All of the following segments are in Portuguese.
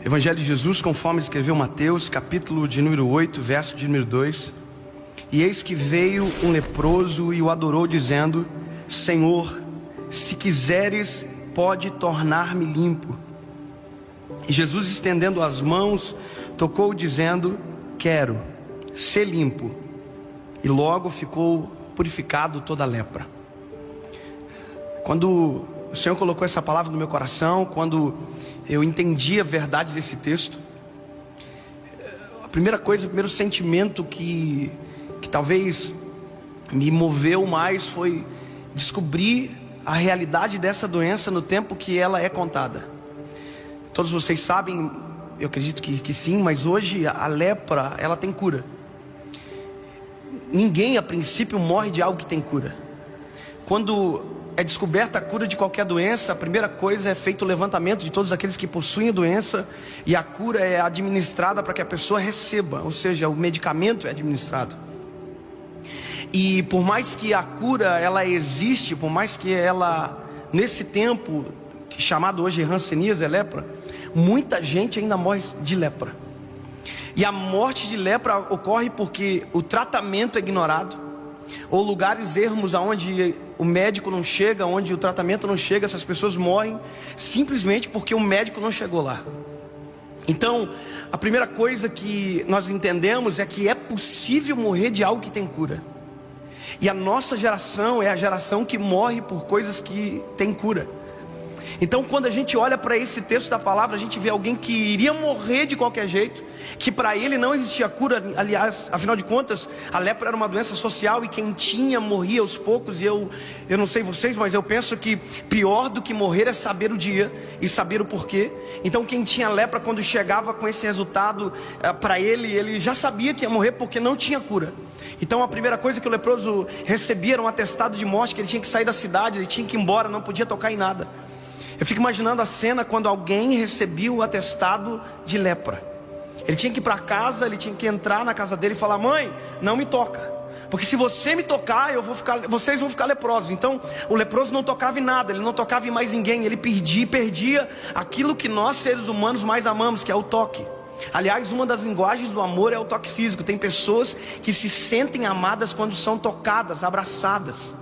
Evangelho de Jesus, conforme escreveu Mateus, capítulo de número 8, verso de número 2. E eis que veio um leproso e o adorou, dizendo: Senhor, se quiseres, pode tornar-me limpo. E Jesus, estendendo as mãos, tocou, dizendo: Quero, ser limpo. E logo ficou purificado toda a lepra. Quando o Senhor colocou essa palavra no meu coração, quando eu entendi a verdade desse texto, a primeira coisa, o primeiro sentimento que talvez me moveu mais foi descobrir a realidade dessa doença no tempo que ela é contada. Todos vocês sabem, eu acredito que sim, mas hoje a lepra, ela tem cura. Ninguém a princípio morre de algo que tem cura. Quando é descoberta a cura de qualquer doença, a primeira coisa é feito o levantamento de todos aqueles que possuem a doença, e a cura é administrada para que a pessoa receba, ou seja, o medicamento é administrado. E por mais que a cura ela existe, por mais que ela, nesse tempo, chamado hoje hanseníase, é lepra, muita gente ainda morre de lepra. E a morte de lepra ocorre porque o tratamento é ignorado, ou lugares ermos aonde o médico não chega, onde o tratamento não chega, essas pessoas morrem simplesmente porque o médico não chegou lá. Então, a primeira coisa que nós entendemos é que é possível morrer de algo que tem cura. E a nossa geração é a geração que morre por coisas que tem cura. Então, quando a gente olha para esse texto da palavra, a gente vê alguém que iria morrer de qualquer jeito, que para ele não existia cura. Aliás, afinal de contas, a lepra era uma doença social e quem tinha morria aos poucos. E eu não sei vocês, mas eu penso que pior do que morrer é saber o dia e saber o porquê. Então, quem tinha lepra, quando chegava com esse resultado para ele já sabia que ia morrer porque não tinha cura. Então, a primeira coisa que o leproso recebia era um atestado de morte, que ele tinha que sair da cidade, ele tinha que ir embora, não podia tocar em nada. Eu fico imaginando a cena quando alguém recebia o atestado de lepra. Ele tinha que ir para casa, ele tinha que entrar na casa dele e falar: mãe, não me toca, porque se você me tocar, vocês vão ficar leprosos. Então o leproso não tocava em nada, ele não tocava em mais ninguém, ele perdia aquilo que nós seres humanos mais amamos, que é o toque. Aliás, uma das linguagens do amor é o toque físico. Tem pessoas que se sentem amadas quando são tocadas, abraçadas.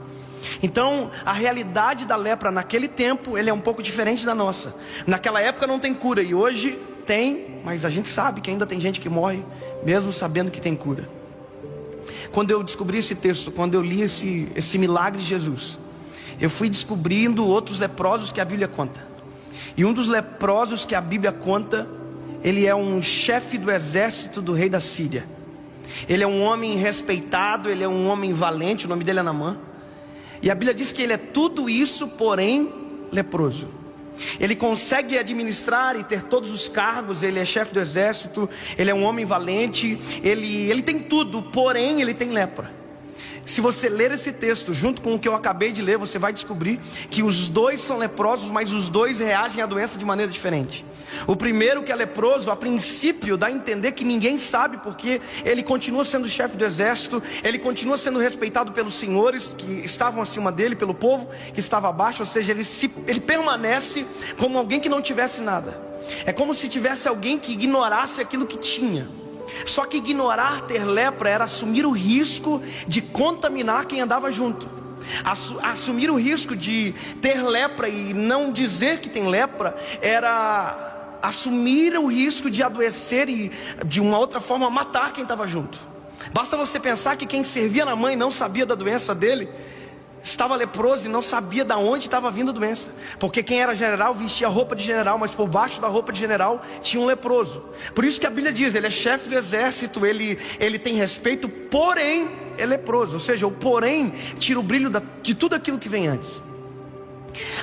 Então, a realidade da lepra naquele tempo, ele é um pouco diferente da nossa. Naquela época não tem cura, e hoje tem, mas a gente sabe que ainda tem gente que morre, mesmo sabendo que tem cura. Quando eu descobri esse texto, quando eu li esse milagre de Jesus, eu fui descobrindo outros leprosos que a Bíblia conta. E um dos leprosos que a Bíblia conta, ele é um chefe do exército do rei da Síria. Ele é um homem respeitado, ele é um homem valente, o nome dele é Naamã. E a Bíblia diz que ele é tudo isso, porém leproso. Ele consegue administrar e ter todos os cargos, ele é chefe do exército, ele é um homem valente, ele tem tudo, porém ele tem lepra. Se você ler esse texto junto com o que eu acabei de ler, você vai descobrir que os dois são leprosos, mas os dois reagem à doença de maneira diferente. O primeiro, que é leproso, a princípio dá a entender que ninguém sabe, porque ele continua sendo chefe do exército, ele continua sendo respeitado pelos senhores que estavam acima dele, pelo povo que estava abaixo, ou seja, ele permanece como alguém que não tivesse nada. É como se tivesse alguém que ignorasse aquilo que tinha. Só que ignorar ter lepra era assumir o risco de contaminar quem andava junto. Assumir o risco de ter lepra e não dizer que tem lepra era assumir o risco de adoecer e de uma outra forma matar quem estava junto. Basta você pensar que quem servia na mãe não sabia da doença dele, estava leproso e não sabia de onde estava vindo a doença, porque quem era general vestia roupa de general, mas por baixo da roupa de general tinha um leproso. Por isso que a Bíblia diz, ele é chefe do exército, ele tem respeito, porém é leproso. Ou seja, o porém tira o brilho de tudo aquilo que vem antes.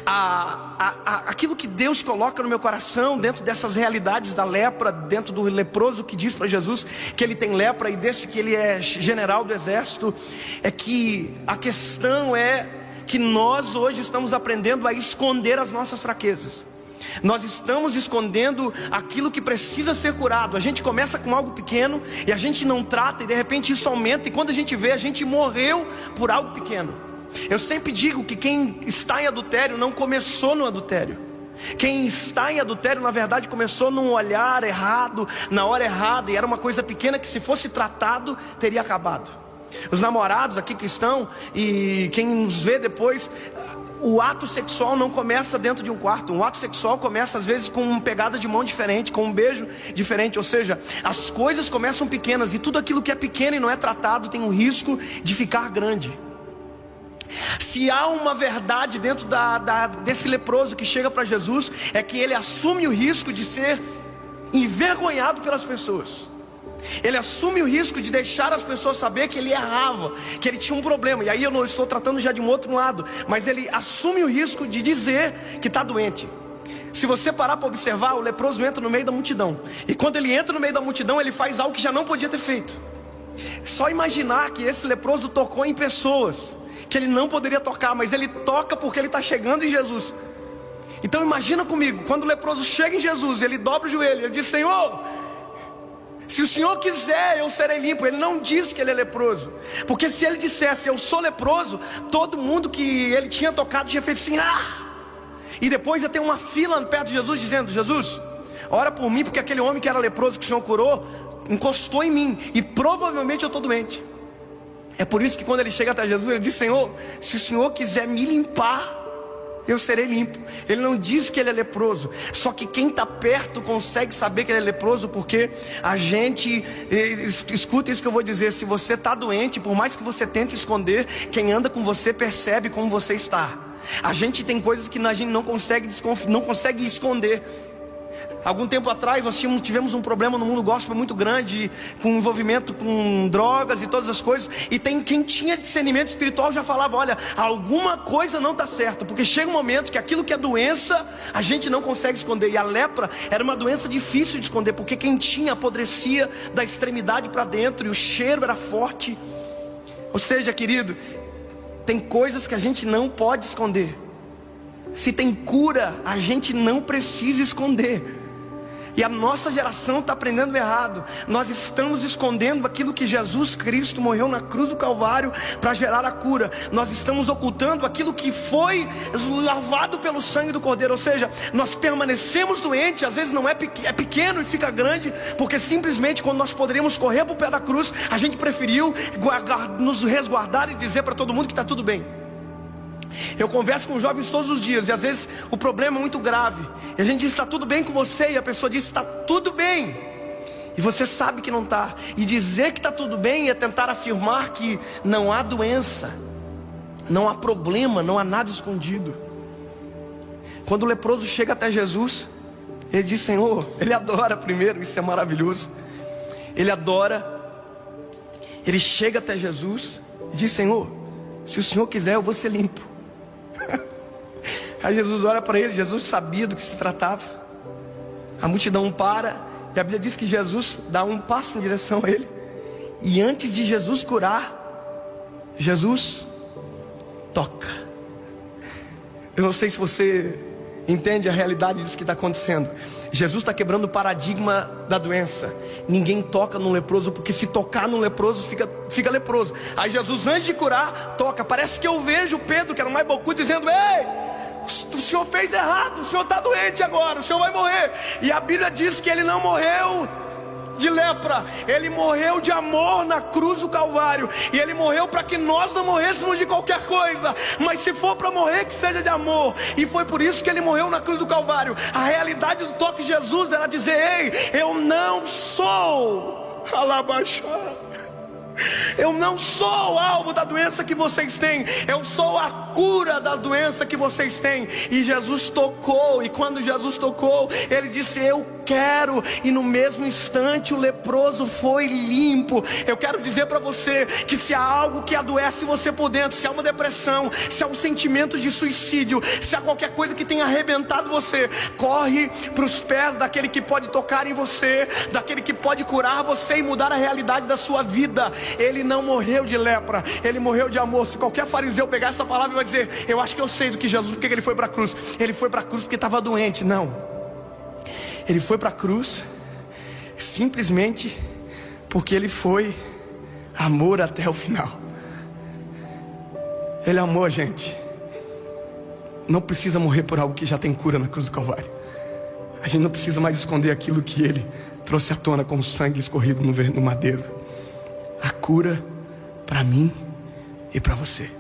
Aquilo que Deus coloca no meu coração, dentro dessas realidades da lepra, dentro do leproso que diz para Jesus que ele tem lepra, e desse que ele é general do exército, é que a questão é que nós hoje estamos aprendendo a esconder as nossas fraquezas. Nós estamos escondendo aquilo que precisa ser curado. A gente começa com algo pequeno e a gente não trata, e de repente isso aumenta, e quando a gente vê, a gente morreu por algo pequeno. Eu sempre digo que quem está em adultério não começou no adultério. Quem está em adultério, na verdade, começou num olhar errado, na hora errada, e era uma coisa pequena que, se fosse tratado, teria acabado. Os namorados aqui que estão, e quem nos vê depois, o ato sexual não começa dentro de um quarto. Um ato sexual começa às vezes com uma pegada de mão diferente, com um beijo diferente. Ou seja, as coisas começam pequenas, e tudo aquilo que é pequeno e não é tratado tem um risco de ficar grande. Se há uma verdade dentro desse leproso que chega para Jesus, é que ele assume o risco de ser envergonhado pelas pessoas. Ele assume o risco de deixar as pessoas saber que ele errava, que ele tinha um problema. E aí eu não estou tratando já de um outro lado, mas ele assume o risco de dizer que está doente. Se você parar para observar, o leproso entra no meio da multidão, e quando ele entra no meio da multidão, ele faz algo que já não podia ter feito. Só imaginar que esse leproso tocou em pessoas que ele não poderia tocar, mas ele toca porque ele está chegando em Jesus. Então imagina comigo, quando o leproso chega em Jesus, ele dobra o joelho, ele diz: Senhor, se o Senhor quiser, eu serei limpo. Ele não diz que ele é leproso, porque se ele dissesse eu sou leproso, todo mundo que ele tinha tocado tinha feito assim, e depois ia ter uma fila perto de Jesus dizendo: Jesus, ora por mim, porque aquele homem que era leproso que o Senhor curou encostou em mim, e provavelmente eu estou doente. É por isso que quando ele chega até Jesus, ele diz: Senhor, se o Senhor quiser me limpar, eu serei limpo. Ele não diz que ele é leproso. Só que quem está perto consegue saber que ele é leproso, porque a gente, escuta isso que eu vou dizer, se você está doente, por mais que você tente esconder, quem anda com você percebe como você está. A gente tem coisas que a gente não consegue esconder. Algum tempo atrás nós tivemos um problema no mundo gospel muito grande, com envolvimento com drogas e todas as coisas. E quem tinha discernimento espiritual já falava: olha, alguma coisa não está certa, porque chega um momento que aquilo que é doença a gente não consegue esconder. E a lepra era uma doença difícil de esconder, porque quem tinha apodrecia da extremidade para dentro, e o cheiro era forte. Ou seja, querido, tem coisas que a gente não pode esconder. Se tem cura, a gente não precisa esconder. E a nossa geração está aprendendo errado. Nós estamos escondendo aquilo que Jesus Cristo morreu na cruz do Calvário para gerar a cura. Nós estamos ocultando aquilo que foi lavado pelo sangue do Cordeiro. Ou seja, nós permanecemos doentes. Às vezes não é pequeno e fica grande, porque simplesmente quando nós poderíamos correr para o pé da cruz, a gente preferiu nos resguardar e dizer para todo mundo que está tudo bem. Eu converso com jovens todos os dias, e às vezes o problema é muito grave, e a gente diz: está tudo bem com você? E a pessoa diz: está tudo bem, e você sabe que não está. E dizer que está tudo bem é tentar afirmar que não há doença, não há problema, não há nada escondido. Quando o leproso chega até Jesus, ele diz: Senhor, ele adora primeiro, isso é maravilhoso. Ele adora, ele chega até Jesus e diz: Senhor, se o Senhor quiser, eu vou ser limpo. Aí Jesus olha para ele. Jesus sabia do que se tratava. A multidão para, e a Bíblia diz que Jesus dá um passo em direção a ele, e antes de Jesus curar, Jesus toca. Eu não sei se você entende a realidade disso que está acontecendo. Jesus está quebrando o paradigma da doença. Ninguém toca num leproso, porque se tocar num leproso fica leproso. Aí Jesus, antes de curar, toca. Parece que eu vejo Pedro, que era o mais bocudo, dizendo: ei, o senhor fez errado, o senhor está doente agora, o senhor vai morrer. E a Bíblia diz que ele não morreu de lepra, ele morreu de amor na cruz do Calvário. E ele morreu para que nós não morrêssemos de qualquer coisa, mas se for para morrer, que seja de amor. E foi por isso que ele morreu na cruz do Calvário. A realidade do toque de Jesus era dizer: ei, eu não sou eu não sou o alvo da doença que vocês têm, eu sou a cura da doença que vocês têm. E Jesus tocou, e quando Jesus tocou, ele disse: eu quero. E no mesmo instante o leproso foi limpo. Eu quero dizer para você que se há algo que adoece você por dentro, se há uma depressão, se há um sentimento de suicídio, se há qualquer coisa que tenha arrebentado você, corre para os pés daquele que pode tocar em você, daquele que pode curar você e mudar a realidade da sua vida. Ele não morreu de lepra, ele morreu de amor. Se qualquer fariseu pegar essa palavra e vai dizer: eu acho que eu sei do que Jesus, porque ele foi para a cruz. Ele foi para a cruz porque estava doente. Não, ele foi para a cruz simplesmente porque ele foi amor até o final. Ele amou a gente. Não precisa morrer por algo que já tem cura na cruz do Calvário. A gente não precisa mais esconder aquilo que Ele trouxe à tona com o sangue escorrido no madeiro. A cura para mim e para você.